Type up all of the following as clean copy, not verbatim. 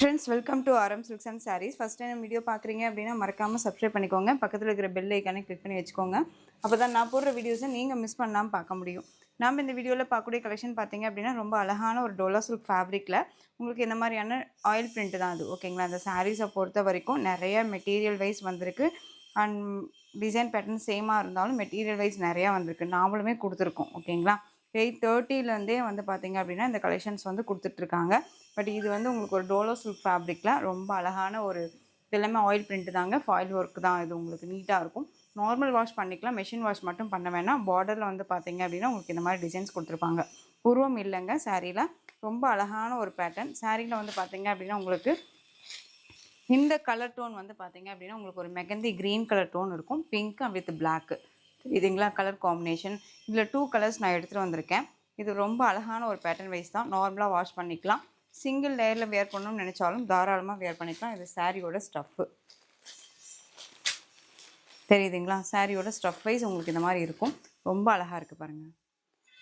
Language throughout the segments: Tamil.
Friends, welcome to Aaram silks and sarees. First time video பார்க்குறீங்க அப்படின்னா மறக்காமல் சப்ஸ்கிரைப் பண்ணிக்கோங்க. பக்கத்தில் இருக்கிற பெல் ஐக்கானே கிளிக் பண்ணி வச்சுக்கோங்க. அப்போ தான் நான் போடுற வீடியோஸை நீங்கள் மிஸ் பண்ணாமல் பார்க்க முடியும். நம்ம இந்த வீடியோவில் பார்க்கக்கூடிய கலெக்ஷன் பார்த்தீங்க அப்படின்னா ரொம்ப அழகான ஒரு டோலா சில்க் ஃபேப்ரிக்கில் உங்களுக்கு இந்த மாதிரியான ஆயில் பிரிண்ட் தான் அது. ஓகேங்களா? அந்த சாரீஸை பொறுத்த வரைக்கும் நிறைய மெட்டீரியல் வைஸ் வந்திருக்கு. அண்ட் டிசைன் பேட்டர்ன் சேமாக இருந்தாலும் மெட்டீரியல் வைஸ் நிறையா வந்திருக்கு. நாமளுமே கொடுத்துருக்கோம். ஓகேங்களா? 830லேருந்தே வந்து பார்த்தீங்க அப்படின்னா இந்த கலெக்ஷன்ஸ் வந்து கொடுத்துட்ருக்காங்க. பட் இது வந்து உங்களுக்கு ஒரு டோலோ சில்க் ஃபேப்ரிக்கில் ரொம்ப அழகான ஒரு எல்லாமே ஆயில் பிரிண்ட் தாங்க. ஃபாயில் ஒர்க் தான். இது உங்களுக்கு நீட்டாக இருக்கும். நார்மல் வாஷ் பண்ணிக்கலாம். மெஷின் வாஷ் மட்டும் பண்ண வேணாம். பார்டரில் வந்து பார்த்தீங்க அப்படின்னா உங்களுக்கு இந்த மாதிரி டிசைன்ஸ் கொடுத்துருப்பாங்க. உருவம் இல்லைங்க சாரியில். ரொம்ப அழகான ஒரு பேட்டர்ன். சாரியில் வந்து பார்த்தீங்க அப்படின்னா உங்களுக்கு இந்த கலர் டோன் வந்து பார்த்தீங்க அப்படின்னா உங்களுக்கு ஒரு மெகந்தி க்ரீன் கலர் டோன் இருக்கும். Pink with black. இதுங்களா கலர் காம்பினேஷன். இதில் 2 கலர்ஸ் நான் எடுத்துகிட்டு வந்திருக்கேன். இது ரொம்ப அழகான ஒரு பேட்டர்ன் வைஸ் தான். நார்மலாக வாஷ் பண்ணிக்கலாம். சிங்கிள் லேயரில் வேர் பண்ணணும்னு நினச்சாலும் தாராளமாக வேர் பண்ணிக்கலாம். இது சாரியோட ஸ்டஃப்பு தெரியுதுங்களா? சாரியோட ஸ்டஃப் வைஸ் உங்களுக்கு இந்த மாதிரி இருக்கும். ரொம்ப அழகாக இருக்குது பாருங்கள்.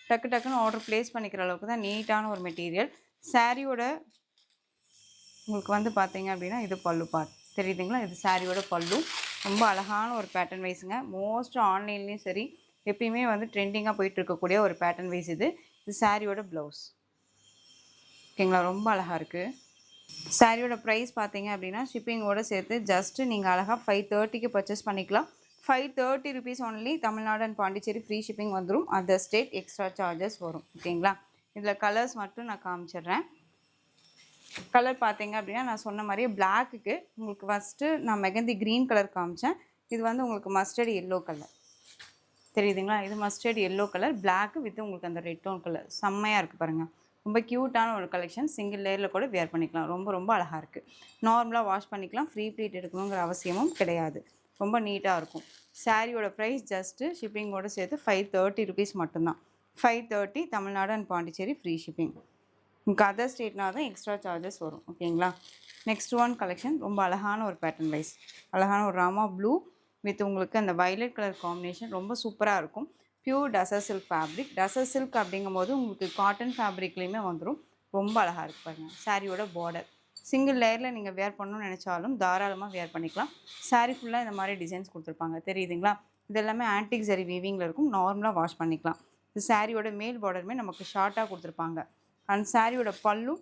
டக்கு டக்குன்னு ஆர்டர் ப்ளேஸ் பண்ணிக்கிற அளவுக்கு தான் நீட்டான ஒரு மெட்டீரியல். சாரியோட உங்களுக்கு வந்து பார்த்தீங்க அப்படின்னா இது பல்லு பார்ட் தெரியுதுங்களா? இது சாரியோட பல்லு. ரொம்ப அழகான ஒரு பேட்டர்ன் வைஸுங்க. மோஸ்ட் ஆன்லைன்லேயும் சரி எப்பயுமே வந்து ட்ரெண்டிங்காக போயிட்டு இருக்கக்கூடிய ஒரு பேட்டர்ன் வைஸ் இது. இது சாரியோட ப்ளவுஸ். ஓகேங்களா? ரொம்ப அழகாக இருக்குது. சாரியோட ப்ரைஸ் பார்த்தீங்க அப்படின்னா ஷிப்பிங்கோடு சேர்த்து ஜஸ்ட்டு நீங்கள் அழகாக 530க்கு பர்ச்சேஸ் பண்ணிக்கலாம். 530 rupees only. Tamil Nadu and Pondicherry free shipping வந்துடும். அதர் ஸ்டேட் எக்ஸ்ட்ரா சார்ஜஸ் வரும். ஓகேங்களா? இதில் கலர்ஸ் மட்டும் நான் காமிச்சிடுறேன். கலர் பார்த்தீங்க அப்படின்னா நான் சொன்ன மாதிரியே பிளாக்குக்கு உங்களுக்கு ஃபஸ்ட்டு நான் மெகந்தி க்ரீன் கலர் காமிச்சேன். இது வந்து உங்களுக்கு மஸ்டர்ட் எல்லோ கலர் தெரியுதுங்களா? இது mustard yellow colour block with உங்களுக்கு அந்த ரெட் டோன் கலர் செம்மையாக இருக்குது பாருங்கள். ரொம்ப க்யூட்டான ஒரு கலெக்ஷன். சிங்கிள் லேயரில் கூட வேர் பண்ணிக்கலாம். ரொம்ப ரொம்ப அழகாக இருக்குது. நார்மலாக வாஷ் பண்ணிக்கலாம். ஃப்ரீ ப்ளீட் எடுக்கணுங்கிற அவசியமும் கிடையாது. ரொம்ப நீட்டாக இருக்கும். சாரியோட ப்ரைஸ் ஜஸ்ட்டு ஷிப்பிங்கோடு சேர்த்து 530 ருபீஸ் மட்டும்தான். 530 Tamil Nadu and Pondicherry free shipping. உங்களுக்கு அதர் ஸ்டேட்னா தான் எக்ஸ்ட்ரா சார்ஜஸ் வரும். ஓகேங்களா? நெக்ஸ்ட் ஒன் கலெக்ஷன் ரொம்ப அழகான ஒரு பேட்டர்ன் வைஸ். அழகான ஒரு ராமா ப்ளூ வித் உங்களுக்கு அந்த வைலட் கலர் காம்பினேஷன் ரொம்ப சூப்பராக இருக்கும். Pure tussar silk fabric. Tussar silk அப்படிங்கும்போது உங்களுக்கு காட்டன் ஃபேப்ரிக்லேயுமே வந்துடும். ரொம்ப அழகாக இருக்குது பாருங்கள். சாரியோட பார்டர் சிங்கிள் லேயரில் நீங்கள் வேர் பண்ணணும்னு நினச்சாலும் தாராளமாக வேர் பண்ணிக்கலாம். சாரீ ஃபுல்லாக இந்த மாதிரி டிசைன்ஸ் கொடுத்துருப்பாங்க தெரியுதுங்களா? இது எல்லாமே ஆன்டிக் ஜரி வீவிங்கில் இருக்கும். நார்மலாக வாஷ் பண்ணிக்கலாம். இது சாரியோட மேல் பார்டருமே நமக்கு ஷார்ட்டாக கொடுத்துருப்பாங்க. அண்ட் சாரியோட பல்லு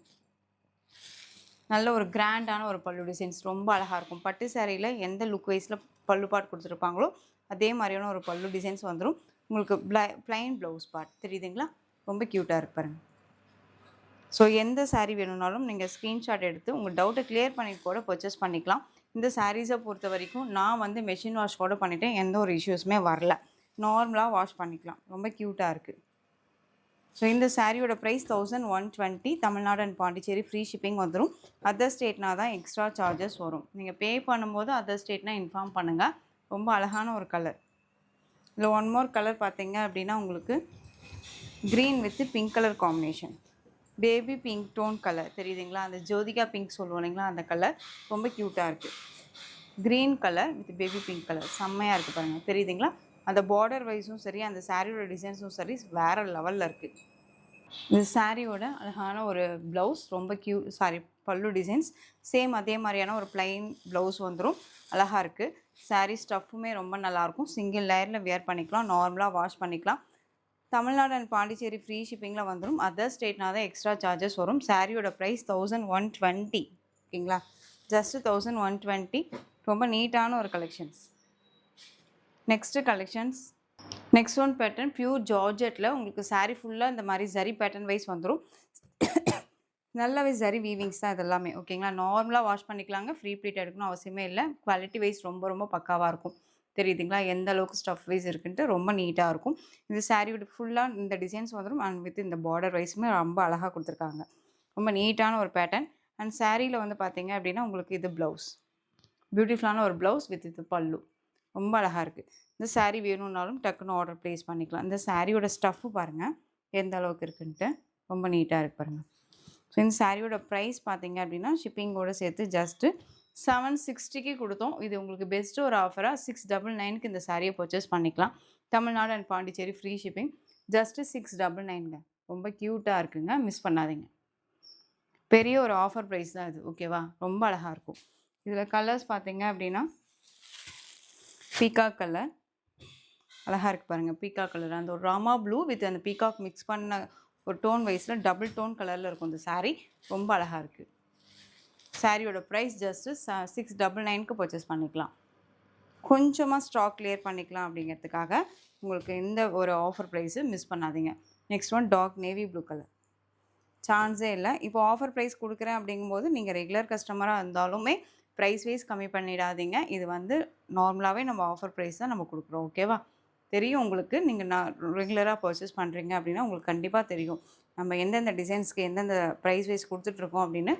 நல்ல ஒரு கிராண்டான ஒரு பல்லு டிசைன்ஸ் ரொம்ப அழகாக இருக்கும். பட்டு சாரியில் எந்த லுக் வைஸில் பல்லு பார்ட் கொடுத்துருப்பாங்களோ அதே மாதிரியான ஒரு பல்லு டிசைன்ஸ் வந்துடும். உங்களுக்கு ப்ளைன் ப்ளவுஸ் பார்ட் தெரியுதுங்களா? ரொம்ப க்யூட்டாக இருக்கு பாருங்கள். ஸோ எந்த சாரீ வேணும்னாலும் நீங்கள் ஸ்க்ரீன்ஷாட் எடுத்து உங்கள் டவுட்டை கிளியர் பண்ணிட்டு கூட பர்ச்சேஸ் பண்ணிக்கலாம். இந்த சாரீஸை பொறுத்த வரைக்கும் நான் வந்து மெஷின் வாஷ் கூட பண்ணிவிட்டேன். எந்த ஒரு இஷ்யூஸுமே வரல. நார்மலாக வாஷ் பண்ணிக்கலாம். ரொம்ப க்யூட்டாக இருக்குது. ஸோ இந்த சாரியோட price 1120. Tamil Nadu and Pondicherry free shipping வந்துடும். அதர் ஸ்டேட்னா தான் எக்ஸ்ட்ரா சார்ஜஸ் வரும். நீங்கள் பே பண்ணும்போது அதர் ஸ்டேட்னா இன்ஃபார்ம் பண்ணுங்கள். ரொம்ப அழகான ஒரு கலர். இதில் ஒன் மோர் கலர் பார்த்தீங்க அப்படின்னா உங்களுக்கு green with pink colour combination. Baby pink tone colour தெரியுதுங்களா? அந்த ஜோதிகா பிங்க் சொல்லுவோம் இல்லைங்களா? அந்த கலர் ரொம்ப க்யூட்டாக இருக்குது. Green colour with baby pink colour செம்மையாக இருக்குது பாருங்கள். தெரியுதுங்களா? அந்த பார்டர் வைஸும் சரி அந்த சாரியோட டிசைன்ஸும் சரி வேறு லெவலில் இருக்குது. இந்த சாரியோட அழகான ஒரு ப்ளவுஸ் ரொம்ப பல்லு டிசைன்ஸ் சேம் அதே மாதிரியான ஒரு ப்ளைன் ப்ளவுஸ் வந்துடும். அழகாக இருக்குது. சாரீ ஸ்டஃப்புமே ரொம்ப நல்லாயிருக்கும். சிங்கிள் லேயரில் வேர் பண்ணிக்கலாம். நார்மலாக வாஷ் பண்ணிக்கலாம். தமிழ்நாடு அண்ட் பாண்டிச்சேரி ஃப்ரீ ஷிப்பிங்கில் வந்துடும். அதர் ஸ்டேட்னா தான் எக்ஸ்ட்ரா சார்ஜஸ் வரும். சாரியோட ப்ரைஸ் 1120. ஓகேங்களா? ஜஸ்ட்டு 1120. ரொம்ப நீட்டான ஒரு collections. Next collections. Next one pattern pure ஜார்ஜெட்டில் உங்களுக்கு சாரீ ஃபுல்லாக இந்த மாதிரி ஜரி பேட்டர்ன் வைஸ் வந்துடும். நல்லாவே ஜரி வீவிங்ஸ் தான் இது எல்லாமே. ஓகேங்களா? நார்மலாக வாஷ் பண்ணிக்கலாங்க. ஃப்ரீ ப்ளீட் எடுக்கணும் அவசியமே இல்லை. குவாலிட்டி வைஸ் ரொம்ப ரொம்ப பக்காவாக இருக்கும். தெரியுதுங்களா? எந்த அளவுக்கு ஸ்டஃப் வைஸ் இருக்குன்ட்டு ரொம்ப நீட்டாக இருக்கும். இந்த சாரியோட ஃபுல்லாக இந்த டிசைன்ஸ் வந்துடும். அண்ட் வித் இந்த பார்டர் வைஸுமே ரொம்ப அழகாக கொடுத்துருக்காங்க. ரொம்ப நீட்டான ஒரு பேட்டர்ன். அண்ட் சாரியில் வந்து பார்த்தீங்க அப்படின்னா உங்களுக்கு இது ப்ளவுஸ். பியூட்டிஃபுல்லான ஒரு ப்ளவுஸ் வித் இது பல்லு. ரொம்ப அழகாக இருக்குது. இந்த சாரீ வேணும்னாலும் டக்குன்னு ஆர்டர் ப்ளேஸ் பண்ணிக்கலாம். இந்த சாரியோட ஸ்டஃப்பு பாருங்கள் எந்த அளவுக்கு இருக்குன்ட்டு. ரொம்ப நீட்டாக இருக்கு பாருங்கள். ஸோ இந்த சாரியோட ப்ரைஸ் பார்த்தீங்க அப்படின்னா ஷிப்பிங்கோடு சேர்த்து ஜஸ்ட்டு 760க்கு கொடுத்தோம். இது உங்களுக்கு பெஸ்ட்டு ஒரு ஆஃபராக 699க்கு இந்த சாரியை பர்ச்சேஸ் பண்ணிக்கலாம். Tamil Nadu and Pondicherry free shipping just 699ங்க. ரொம்ப க்யூட்டாக இருக்குங்க. மிஸ் பண்ணாதீங்க. பெரிய ஒரு ஆஃபர் ப்ரைஸ் தான் இது. ஓகேவா? ரொம்ப அழகாக இருக்கும். இதில் கலர்ஸ் பார்த்தீங்க அப்படின்னா பீகாக் கலர் அழகாக இருக்குது பாருங்கள். பீகாக் கலர் அந்த ஒரு ராமா ப்ளூ வித் அந்த பீகாக் மிக்ஸ் பண்ண ஒரு டோன் வைஸில் டபுள் டோன் கலரில் இருக்கும் இந்த சாரீ. ரொம்ப அழகாக இருக்குது. சாரியோட ப்ரைஸ் ஜஸ்ட்டு 699க்கு பர்ச்சேஸ் பண்ணிக்கலாம். கொஞ்சமாக ஸ்டாக் கிளியர் பண்ணிக்கலாம் அப்படிங்கிறதுக்காக உங்களுக்கு இந்த ஒரு ஆஃபர் ப்ரைஸு மிஸ் பண்ணாதீங்க. Next one dark navy blue colour. சான்ஸே இல்லை. இப்போ ஆஃபர் ப்ரைஸ் கொடுக்குறேன் அப்படிங்கும்போது நீங்கள் ரெகுலர் கஸ்டமராக இருந்தாலுமே ப்ரைஸ் வைஸ் கம்மி பண்ணிடாதீங்க. இது வந்து நார்மலாகவே நம்ம ஆஃபர் ப்ரைஸ் தான் நம்ம கொடுக்குறோம். ஓகேவா? தெரியும் உங்களுக்கு. நீங்கள் ரெகுலராக பர்ச்சேஸ் பண்ணுறீங்க அப்படின்னா உங்களுக்கு கண்டிப்பாக தெரியும் நம்ம எந்தெந்த டிசைன்ஸ்க்கு எந்தெந்த ப்ரைஸ் வைஸ் கொடுத்துட்ருக்கோம் அப்படின்னு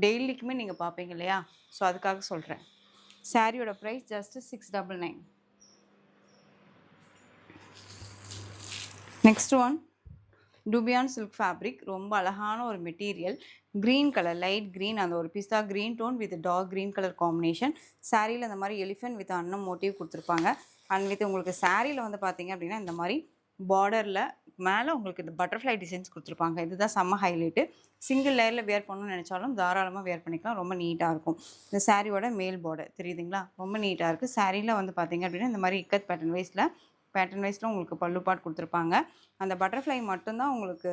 டெய்லிக்குமே நீங்கள் பார்ப்பீங்க இல்லையா? ஸோ அதுக்காக சொல்கிறேன். சாரியோட price just 699. Next one dupion silk fabric. ரொம்ப அழகான ஒரு material. Green colour, light green, அந்த ஒரு பிஸ்தா green tone with dark green colour combination. சாரியில் இந்த மாதிரி எலிஃபென்ட் வித் அன்னம் மோட்டிவ் கொடுத்துருப்பாங்க. அண்ட் வித் உங்களுக்கு சாரியில் வந்து பார்த்தீங்க அப்படின்னா இந்த மாதிரி பார்டரில் மேலே உங்களுக்கு இந்த பட்டர்ஃப்ளை டிசைன்ஸ் கொடுத்துருப்பாங்க. இதுதான் செம்ம ஹைலைட்டு. சிங்கிள் லேயரில் வேர் பண்ணணும்னு நினச்சாலும் தாராளமாக வேர் பண்ணிக்கலாம். ரொம்ப நீட்டாக இருக்கும். இந்த சாரியோட மேல் பார்டர் தெரியுதுங்களா? ரொம்ப நீட்டாக இருக்குது. சாரியில் வந்து பார்த்தீங்க அப்படின்னா இந்த மாதிரி இக்கத் பேட்டர்ன் வைஸில் உங்களுக்கு பல்லு பாட் கொடுத்துருப்பாங்க. அந்த பட்டர்ஃப்ளை மட்டும்தான் உங்களுக்கு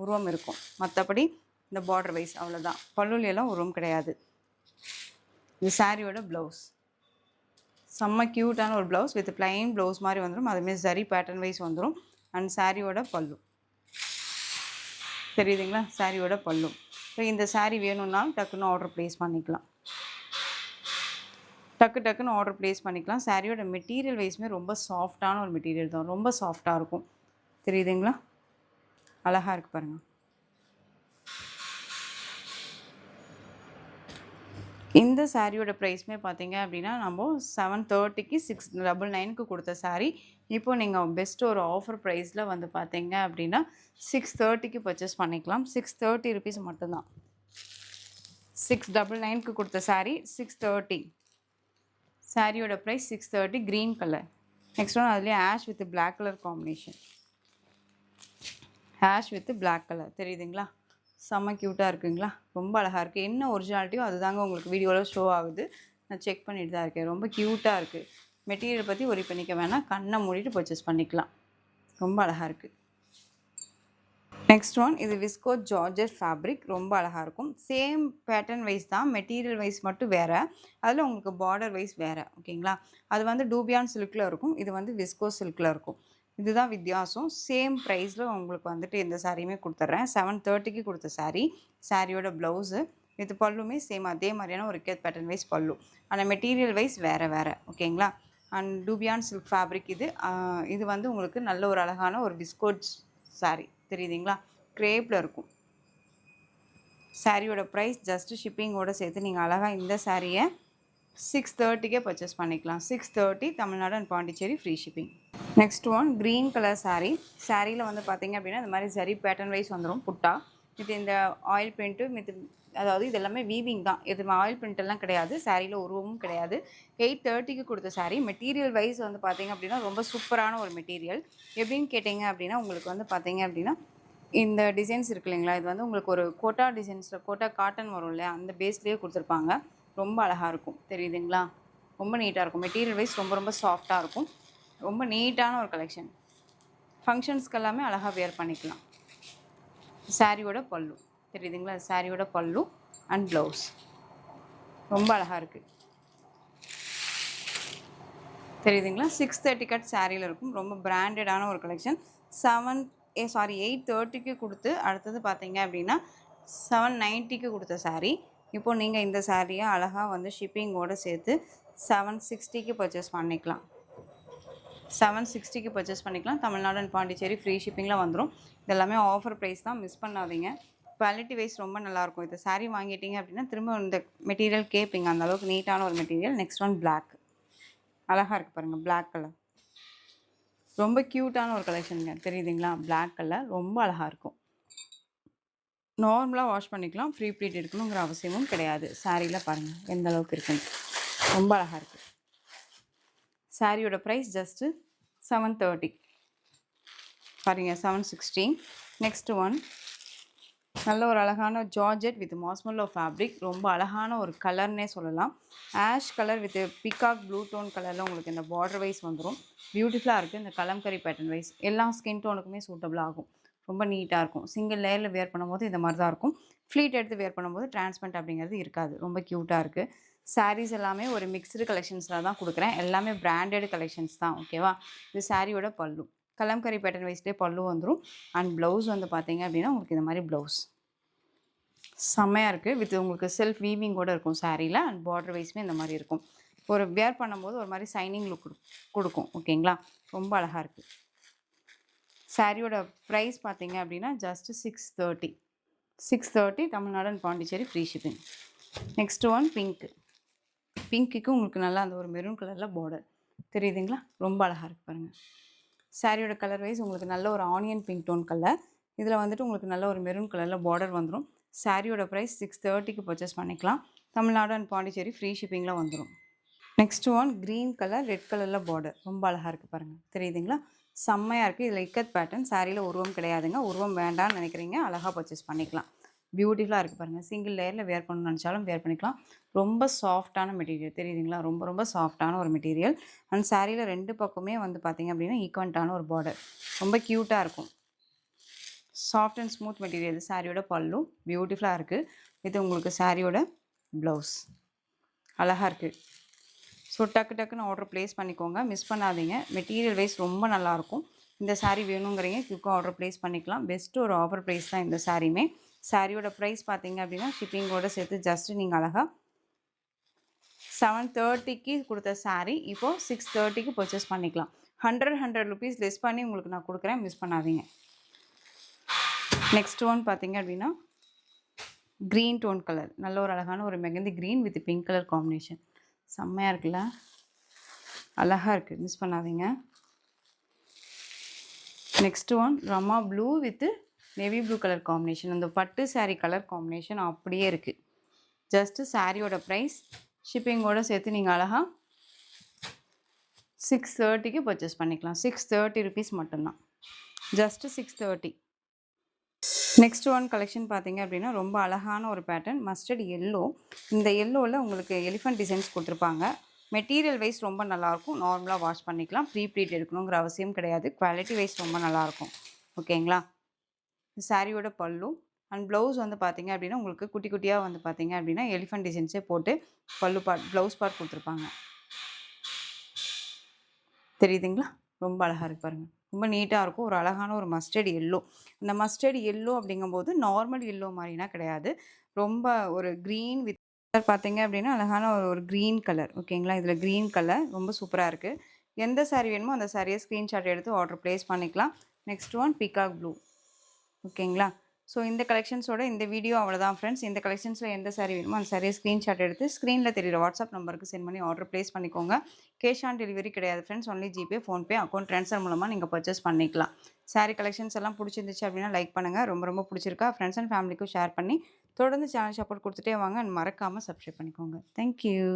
உருவம் இருக்கும். மற்றபடி இந்த பார்டர் வைஸ் அவ்வளோதான். பல்லுலையெல்லாம் உருவம் கிடையாது. இது சாரியோட ப்ளவுஸ். செம்ம க்யூட்டான ஒரு ப்ளவுஸ் வித் பிளைன் ப்ளவுஸ் மாதிரி வந்துடும். அதுமாரி சரி பேட்டர்ன் வைஸ் வந்துடும். அண்ட் சாரியோட பல்லு தெரியுதுங்களா? சாரியோட பல்லு. ஸோ இந்த சாரீ வேணும்னா டக்குன்னு ஆர்டர் ப்ளேஸ் பண்ணிக்கலாம். டக்குன்னு ஆர்டர் ப்ளேஸ் பண்ணிக்கலாம். சாரியோட மெட்டீரியல் வைஸுமே ரொம்ப சாஃப்டான ஒரு மெட்டீரியல் தான். ரொம்ப சாஃப்டாக இருக்கும். தெரியுதுங்களா? அழகாக இருக்குது பாருங்கள். இந்த சாரியோட ப்ரைஸுமே பார்த்தீங்க அப்படின்னா நம்ம 730க்கு 699க்கு கொடுத்த சாரீ இப்போ நீங்கள் பெஸ்ட்டு ஒரு ஆஃபர் ப்ரைஸில் வந்து பார்த்தீங்க அப்படின்னா 630க்கு பர்ச்சேஸ் பண்ணிக்கலாம். 630 ருபீஸ் மட்டும்தான். 699க்கு கொடுத்த சாரீ 630. சாரியோட price 630. Green colour. Next one அதுலேயே ash with black colour combination. Ash with black colour தெரியுதுங்களா? செம்ம க்யூட்டாக இருக்குங்களா? ரொம்ப அழகாக இருக்குது. என்ன ஒரிஜினாலிட்டியோ அதுதாங்க உங்களுக்கு வீடியோவில் ஷோ ஆகுது. நான் செக் பண்ணிட்டு தான் இருக்கேன். ரொம்ப க்யூட்டாக இருக்குது. மெட்டீரியல் பற்றி ஒரி பண்ணிக்க வேணாம். கண்ணை மூடிட்டு பர்ச்சேஸ் பண்ணிக்கலாம். ரொம்ப அழகாக இருக்குது. நெக்ஸ்ட் ஒன் இது விஸ்கோ ஜார்ஜெட் ஃபேப்ரிக். ரொம்ப அழகாக இருக்கும். சேம் பேட்டர்ன் வைஸ் தான். மெட்டீரியல் வைஸ் மட்டும் வேறு. அதில் உங்களுக்கு பார்டர் வைஸ் வேறு. ஓகேங்களா? அது வந்து டூபியான் சில்கில் இருக்கும். இது வந்து விஸ்கோ சில்கில் இருக்கும். இதுதான் வித்தியாசம். சேம் ப்ரைஸில் உங்களுக்கு வந்துட்டு இந்த சாரியுமே கொடுத்துட்றேன். 730க்கு கொடுத்த சாரீ. சாரியோட ப்ளவுஸு வித் பல்லுமே சேம் அதே மாதிரியான ஒரு இக்கத் பேட்டர்ன் வைஸ் பல்லு. ஆனால் மெட்டீரியல் வைஸ் வேறு. ஓகேங்களா? அண்ட் டூபியான் சில்க் ஃபேப்ரிக் இது. இது வந்து உங்களுக்கு நல்ல ஒரு அழகான ஒரு விஸ்கோட் சாரீ. தெரியுதுங்களா? க்ரேப்பில் இருக்கும். சாரியோட ப்ரைஸ் ஜஸ்ட்டு ஷிப்பிங்கோடு சேர்த்து நீங்கள் அழகாக இந்த சாரியை 630க்கே பர்ச்சேஸ் பண்ணிக்கலாம். 630 Tamil Nadu and Pondicherry free shipping. Next one green colour sari. சாரியில் வந்து பார்த்தீங்க அப்படின்னா இந்த மாதிரி சரி பேட்டர்ன் வைஸ் வந்துடும். புட்டா இது இந்த ஆயில் பிரிண்ட்டு அதாவது இது எல்லாமே வீவிங் தான். இது ஆயில் பிரிண்ட் எல்லாம் கிடையாது. சாரியில் உருவமும் கிடையாது. 830க்கு கொடுத்த சாரீ. மெட்டீரியல் வைஸ் வந்து பார்த்தீங்க அப்படின்னா ரொம்ப சூப்பரான ஒரு மெட்டீரியல். எப்படின்னு கேட்டிங்க அப்படின்னா உங்களுக்கு வந்து பார்த்தீங்க அப்படின்னா இந்த டிசைன்ஸ் இருக்கு இல்லைங்களா? இது வந்து உங்களுக்கு ஒரு கோட்டா டிசைன்ஸில் கோட்டா காட்டன் வரும் இல்லையா? அந்த பேஸ்லேயே கொடுத்துருப்பாங்க. ரொம்ப அழகாக இருக்கும். தெரியுதுங்களா? ரொம்ப நீட்டாக இருக்கும். மெட்டீரியல் வைஸ் ரொம்ப சாஃப்டாக இருக்கும். ரொம்ப நீட்டான ஒரு கலெக்ஷன். ஃபங்க்ஷன்ஸ்க்கு எல்லாமே அழகாக வேர் பண்ணிக்கலாம். சாரியோட பல்லு தெரியுதுங்களா? சாரியோட பல்லு அண்ட் ப்ளவுஸ் ரொம்ப அழகாக இருக்குது. தெரியுதுங்களா? 630 கட் சாரியில் இருக்கும். ரொம்ப பிராண்டடான ஒரு கலெக்ஷன். 830க்கு கொடுத்து அடுத்தது பார்த்தீங்க அப்படின்னா 790க்கு கொடுத்த சாரீ. இப்போது நீங்கள் இந்த சாரியை அழகாக வந்து ஷிப்பிங்கோடு சேர்த்து 760க்கு பர்ச்சேஸ் பண்ணிக்கலாம். 760க்கு பர்ச்சேஸ் பண்ணிக்கலாம். தமிழ்நாடு அண்ட் பாண்டிச்சேரி ஃப்ரீ ஷிப்பிங்கில் வந்துடும். இதெல்லாமே ஆஃபர் ப்ரைஸ் தான். மிஸ் பண்ணாதீங்க. குவாலிட்டி வைஸ் ரொம்ப நல்லாயிருக்கும். இந்த சாரீ வாங்கிட்டீங்க அப்படின்னா திரும்ப இந்த மெட்டீரியல் கேட்பீங்க. அந்தளவுக்கு நீட்டான ஒரு மெட்டீரியல். Next one black. அழகாக இருக்குது பாருங்கள். பிளாக் கலர் ரொம்ப க்யூட்டான ஒரு கலெக்ஷனுங்க. தெரியுதுங்களா? பிளாக் கலர் ரொம்ப அழகாக இருக்கும். நார்மலாக வாஷ் பண்ணிக்கலாம். ஃப்ரீ ப்ளீட் எடுக்கணுங்கிற அவசியமும் கிடையாது. சாரியில் பாருங்கள் எந்த அளவுக்கு இருக்குன்னு. ரொம்ப அழகாக இருக்குது. சாரியோட ப்ரைஸ் ஜஸ்ட்டு 730. பாருங்கள் 760. நெக்ஸ்ட் ஒன் நல்ல ஒரு அழகான ஜார்ஜெட் வித் மாஸ்மெல்லோ ஃபேப்ரிக். ரொம்ப அழகான ஒரு கலர்னே சொல்லலாம். Ash colour with peacock blue tone கலரில் உங்களுக்கு இந்த பார்டர் வைஸ் வந்துடும். பியூட்டிஃபுல்லாக இருக்குது. இந்த கலம்கரி பேட்டர்ன் வைஸ் எல்லா ஸ்கின் டோனுக்குமே சூட்டபிள் ஆகும். ரொம்ப நீட்டாக இருக்கும். சிங்கிள் லேயரில் வேர் பண்ணும்போது இந்த மாதிரி தான் இருக்கும். ஃப்ளீட் எடுத்து வேர் பண்ணும்போது டிரான்ஸ்பரண்ட் அப்படிங்கிறது இருக்காது. ரொம்ப க்யூட்டாக இருக்குது. சாரீஸ் எல்லாமே ஒரு மிக்ஸ்டு கலெக்ஷன்ஸில் தான் கொடுக்குறேன். எல்லாமே பிராண்டட் கலெக்ஷன்ஸ் தான். ஓகேவா? இது சாரியோட பல்லு. கலம்கரி பேட்டர்ன் வைஸ்லேயே பல்லு வந்துடும். அண்ட் ப்ளவுஸ் வந்து பார்த்தீங்க அப்படின்னா உங்களுக்கு இந்த மாதிரி ப்ளவுஸ் செம்மையாக இருக்குது. வித் உங்களுக்கு செல்ஃப் வீவிங்கோடு இருக்கும் சாரியில். அண்ட் பார்டர் வைஸுமே இந்த மாதிரி இருக்கும். ஒரு வேர் பண்ணும்போது ஒரு மாதிரி சைனிங் லுக் கொடுக்கும். ஓகேங்களா? ரொம்ப அழகாக இருக்குது. சாரியோட ப்ரைஸ் பார்த்தீங்க அப்படின்னா just 630. 630 Tamil Nadu and Pondicherry free shipping. Next one pink. பிங்க்குக்கு உங்களுக்கு நல்லா அந்த ஒரு மெரூன் கலரில் பார்டர் தெரியுதுங்களா? ரொம்ப அழகாக இருக்குது பாருங்கள். சாரியோட கலர் வைஸ் உங்களுக்கு நல்ல ஒரு ஆனியன் பிங்க் டோன் கலர். இதில் வந்துட்டு உங்களுக்கு நல்ல ஒரு மெரூன் கலரில் பார்டர் வந்துடும். சாரியோட ப்ரைஸ் 630க்கு பர்ச்சேஸ் பண்ணிக்கலாம். தமிழ்நாடு அண்ட் பாண்டிச்சேரி ஃப்ரீ ஷிப்பிங்கில் வந்துடும். Next one green colour red கலரில் பார்டர். ரொம்ப அழகாக இருக்குது பாருங்கள். தெரியுதுங்களா? செம்மையாக இருக்குது. இதில் இக்கத் பேட்டர்ன். சாரியில் உருவம் கிடையாதுங்க. உருவம் வேண்டாம்னு நினைக்கிறீங்க, அழகாக பர்ச்சேஸ் பண்ணிக்கலாம். பியூட்டிஃபுல்லாக இருக்குது பாருங்கள். சிங்கிள் லேயரில் வேர் பண்ணணும்னு நினச்சாலும் வேர் பண்ணிக்கலாம். ரொம்ப சாஃப்டான மெட்டீரியல். தெரியுதுங்களா? ரொம்ப ரொம்ப சாஃப்டான ஒரு மெட்டீரியல். அண்ட் சாரியில் 2 பக்கமே வந்து பார்த்திங்க அப்படின்னா ஈக்குவன்ட்டான ஒரு பார்டர். ரொம்ப க்யூட்டாக இருக்கும். Soft and smooth material. சாரியோட பல்லு பியூட்டிஃபுல்லாக இருக்குது. இது உங்களுக்கு சாரியோட ப்ளவுஸ் அழகாக இருக்குது. ஸோ டக்குன்னு ஆர்டர் ப்ளேஸ் பண்ணிக்கோங்க. மிஸ் பண்ணாதீங்க. மெட்டீரியல் வைஸ் ரொம்ப நல்லாயிருக்கும். இந்த சாரீ வேணுங்கிறீங்க குயிக்காக ஆர்டர் ப்ளேஸ் பண்ணிக்கலாம். பெஸ்ட்டு ஒரு ஆஃபர் ப்ரைஸ் தான் இந்த சாரியுமே. சாரியோட ப்ரைஸ் பார்த்தீங்க அப்படின்னா ஷிப்பிங்கோடு சேர்த்து ஜஸ்ட்டு நீங்கள் அழகாக 730க்கு கொடுத்த சாரீ இப்போது 630க்கு பர்ச்சேஸ் பண்ணிக்கலாம். 100 rupees லெஸ் பண்ணி உங்களுக்கு நான் கொடுக்குறேன். மிஸ் பண்ணாதீங்க. நெக்ஸ்ட் ஒன் பார்த்தீங்க அப்படின்னா க்ரீன் டோன் கலர். நல்ல ஒரு அழகான ஒரு mehndi green with pink colour combination. செம்மையாக இருக்குல்ல? அழகாக இருக்குது. மிஸ் பண்ணாதீங்க. Next one Rama blue with navy blue colour combination. அந்த பட்டு சாரீ கலர் காம்பினேஷன் அப்படியே இருக்குது. ஜஸ்ட்டு சாரியோட ப்ரைஸ் ஷிப்பிங்கோடு சேர்த்து நீங்கள் அழகாக 630க்கு பர்ச்சேஸ் பண்ணிக்கலாம். 630 rupees மட்டும்தான். ஜஸ்ட்டு 630. நெக்ஸ்ட் ஒன் கலெக்ஷன் பார்த்தீங்க அப்படின்னா ரொம்ப அழகான ஒரு பேட்டர்ன் மஸ்டர்ட் எல்லோ. இந்த எல்லோவில் உங்களுக்கு எலிஃபண்ட் டிசைன்ஸ் கொடுத்துருப்பாங்க. மெட்டீரியல் வைஸ் ரொம்ப நல்லாயிருக்கும். நார்மலாக வாஷ் பண்ணிக்கலாம். ப்ளீட் எடுக்கணுங்கிற அவசியம் கிடையாது. குவாலிட்டி வைஸ் ரொம்ப நல்லாயிருக்கும். ஓகேங்களா? சாரியோட பல்லு அண்ட் ப்ளவுஸ் வந்து பார்த்தீங்க அப்படின்னா உங்களுக்கு குட்டி குட்டியாக வந்து பார்த்தீங்க அப்படின்னா எலிஃபண்ட் டிசைன்ஸே போட்டு பல்லு பார்ட் ப்ளவுஸ் பார்ட் கொடுத்துருப்பாங்க. தெரியுதுங்களா? ரொம்ப அழகாக இருக்கு பாருங்கள். ரொம்ப நீட்டாக இருக்கும். ஒரு அழகான ஒரு மஸ்டர்ட் எல்லோ. இந்த மஸ்டர்ட் எல்லோ அப்படிங்கும்போது நார்மல் எல்லோ மாதிரினா கிடையாது. ரொம்ப ஒரு க்ரீன் வித் பார்த்தீங்க அப்படின்னா அழகான ஒரு க்ரீன் கலர். ஓகேங்களா? இதில் க்ரீன் கலர் ரொம்ப சூப்பராக இருக்குது. எந்த சாரீ வேணுமோ அந்த சாரியை ஸ்க்ரீன்ஷாட் எடுத்து ஆர்டர் ப்ளேஸ் பண்ணிக்கலாம். Next one peacock blue. ஓகேங்களா? ஸோ இந்த கலெக்ஷன்ஸோட இந்த வீடியோ அவ்வளோதான் ஃப்ரெண்ட்ஸ். இந்த கலெக்ஷன்ஸில் எந்த சாரீ வேணுமோ அந்த சாரியை ஸ்க்ரீன்ஷாட் எடுத்து ஸ்க்ரீனில் தெரியுற வாட்ஸ்அப் நம்பருக்கு சென்ட் பண்ணி ஆர்டர் ப்ளேஸ் பண்ணிக்கோங்க. கேஷ் ஆன் டெலிவரி கிடையாது friends. Only GPay, PhonePe, account transfer மூலமாக நீங்கள் பர்ச்சேஸ் பண்ணிக்கலாம். சாரீ கலெக்ஷன்ஸ் எல்லாம் பிடிச்சிருந்துச்சு அப்படின்னா லைக் பண்ணுங்கள். ரொம்ப ரொம்ப பிடிச்சிருக்கா ஃப்ரெண்ட்ஸ் அண்ட் ஃபேமிலிக்கும் ஷேர் பண்ணி தொடர்ந்து சேனல் சப்போர்ட் கொடுத்துட்டே வாங்க. மறக்காமல் சப்ஸ்கிரைப் பண்ணிக்கோங்க. தேங்க்யூ.